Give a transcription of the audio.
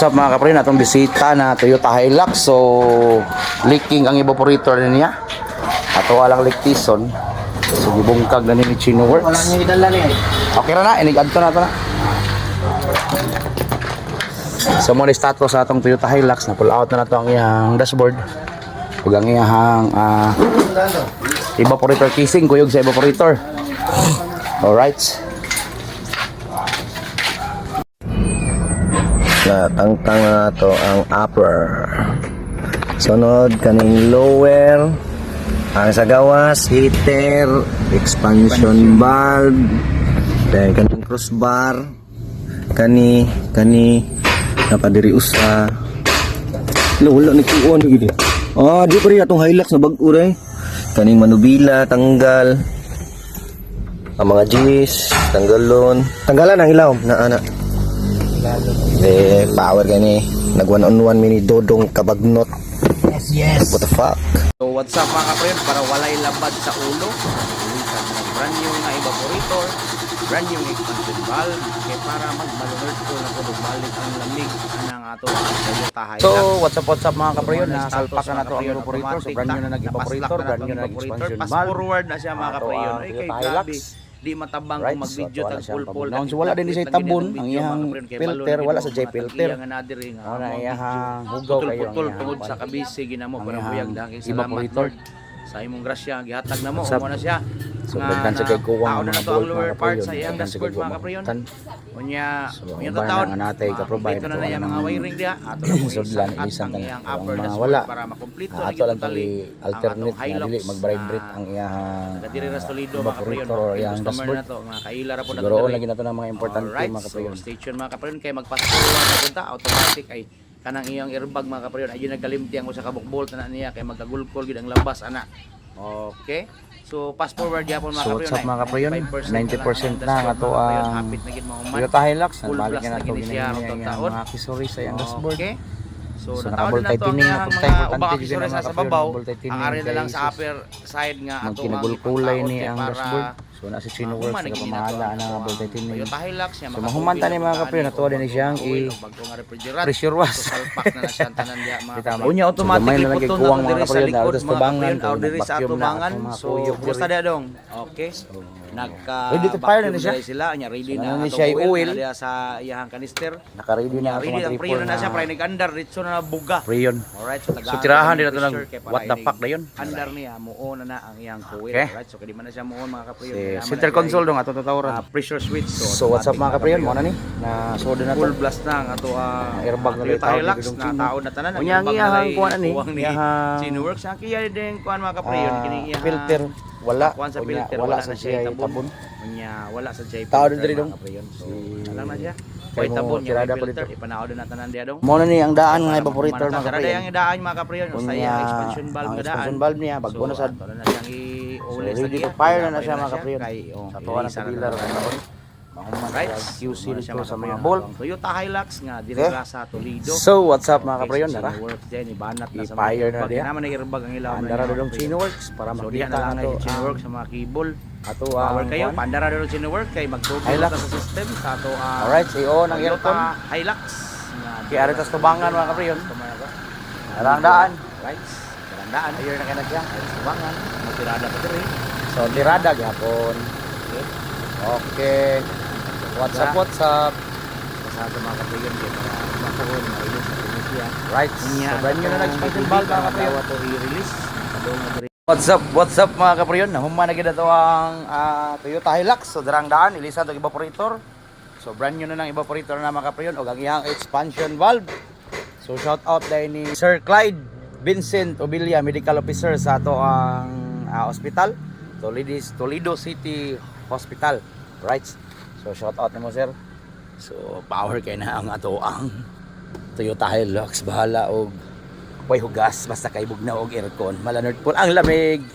What's up mga kapre, natong bisita na Toyota Hilux. So leaking ang evaporator niya. Ato walang leak tison. So gibungkag na ni Chino Works. Okay ra na, inig-adto na to na. So mo ni status sa atong Toyota Hilux na pull out na nato ang iyang dashboard. Ug ang iyang evaporator casing kuyog sa evaporator. Alright. Tangtang na to ang upper, sunod kaning lower, ang sa gawas heater, expansion valve, then kaning crossbar, kani napadiri usa wala ni kuon gid. Di pa rin atong Hilux na bag-o ray, kaning manubila tanggal, ang mga G's tanggalon, tanggalan ang ilaw na ana. Power gani nag 1-on-1 mini dodong kabagnot. Yes. What the fuck? So what's up mga kapre, para walay labad sa ulo. Brand new na evaporator, brand new expansion valve kay para magbalunod ko na ko balik ang lamig anang ato Toyota Hilux. So what's up mga kapre, nasalpak na nato ang evaporator. So brand new na nag-evaporator, brand new na expansion valve. Fast forward na siya mga kapre. Ay kay grabe. Di matabang Right, kung mag-video tag full. So wala din siya tabon ang iyang filter, wala sa J filter. Wala iyang hugaw kayo. Putol tungod sa kabisi ginamo para buyag dahil salamat Lord sa imong grasya gihatag namo mo na siya. So daghan sa kay kuwang na to ang lower part sa iyang dashboard mga kapreyon. Unya yung taon natay ka provide na yung mga wiring diha ato na mo sudlan isan ang upper mga dashboard wala para makompleto ato lang tali alternate na dili mag-vibrate ang iyang diri ra solido mga kapreyon. iyang dashboard na to mga kaila ra po na siguro lagi nato ng mga importante mga kapreyon. So station mga kapreyon kay magpaskuha na punta automatic ay kanang iyang airbag mga kapreyon ay nagalimti ang usa ka bolt na niya kay magkagulkol gid ang labas ana. Okay. So fast forward gyapon mga kapreyon. So what's up mga kapreyon? 90% na ang ato ang Toyota Hilux. Nabalik na nato mga accessories sa iyang dashboard. Okay. So nakabol tightening na pud tayo importante gyud na sa babaw. Ang ari na lang sa upper side nga ato ang kinagulkulay ni ang dashboard. So na si Chino Works na pamahala na ball tightening. Toyota Hilux niya. So mahumanta ni mga kapreyon natuwa din siyang pressure wash. Salpak na siya tanan diha mga. Unya automatic puton kuwang na mga diri sa kapreyon likod na tubangan tubangan or diri sa tubangan. So gusto dia dong. Okay. Ready to fire na siya sila nya ready na na siya oil sa iyahang kanister. Naka-ready na ready ang pre na siya pre nag-andar dito na buga. Preyon. Alright, so tirahan din nato nag what the fuck na yun. Andar niya muon na ang iyang coil. Okay. Alright, so kadi man na siya muon mga kapreyon. Center console dong ato tatawran. Pressure switch. So what's up mga kapreyon mo na ni na soda na to. Full blast na ang ato airbag na Toyota Hilux na tao na tanan. Unya ang iyang kuan ani. Chino Works ang kiya din kuan mga kapreyon kini iyang filter wala kuan sa filter wala sa siya tabon. Unya wala sa J tao diri dong. So alam na siya. Kay tabon niya filter ipanao na tanan dia dong. Mo na ni ang daan nga evaporator mga kapreyon. Kada ang daan mga kapreyon sa iyang expansion valve nga daan. Expansion valve niya bago na sa na siyang i-oles ready to fire na siya mga kapreyon. Sa tuwa na sa dealer karon. Right, QC dito sa mga bolt. Toyota Hilux nga diri sa Toledo. So what's up mga kapreyon nara? Work din ibanat na sa fire na diya. Naman nag-irbag ang ilaw. Andara dong Chino Works para makita na nato Chino Works sa mga cable. Ato power kayo pandara dong Chino Works kay magtugtog sa system sa ato. Alright, CO ng aircon Hilux. Kay aritas tubangan mga kapreyon. Arang daan. Right. Arang daan. Ayer na kanag siya. Tubangan. Mo tirada pa diri. So tirada gyapon. Okay. What's up? Sa mga kapreyon kay para makuhon maayos sa Tunisia. Right. So brand new na nag-expansion valve mga kapreyon. Ato i-release. What's up mga kapreyon? Nahuman na gid ato ang Toyota Hilux. So darang daan ilisa to evaporator. So brand new na nang evaporator na mga kapreyon og ang iyang expansion valve. So shout out dai ni Sir Clyde Vincent Obilla, medical officer sa ato ang hospital, Toledo City Hospital. Right. So shout out nimo sir. So power kay na ang ato ang Toyota Hilux, bahala og way hugas basta kay bugnaw og aircon. Malanerd po ang lamig.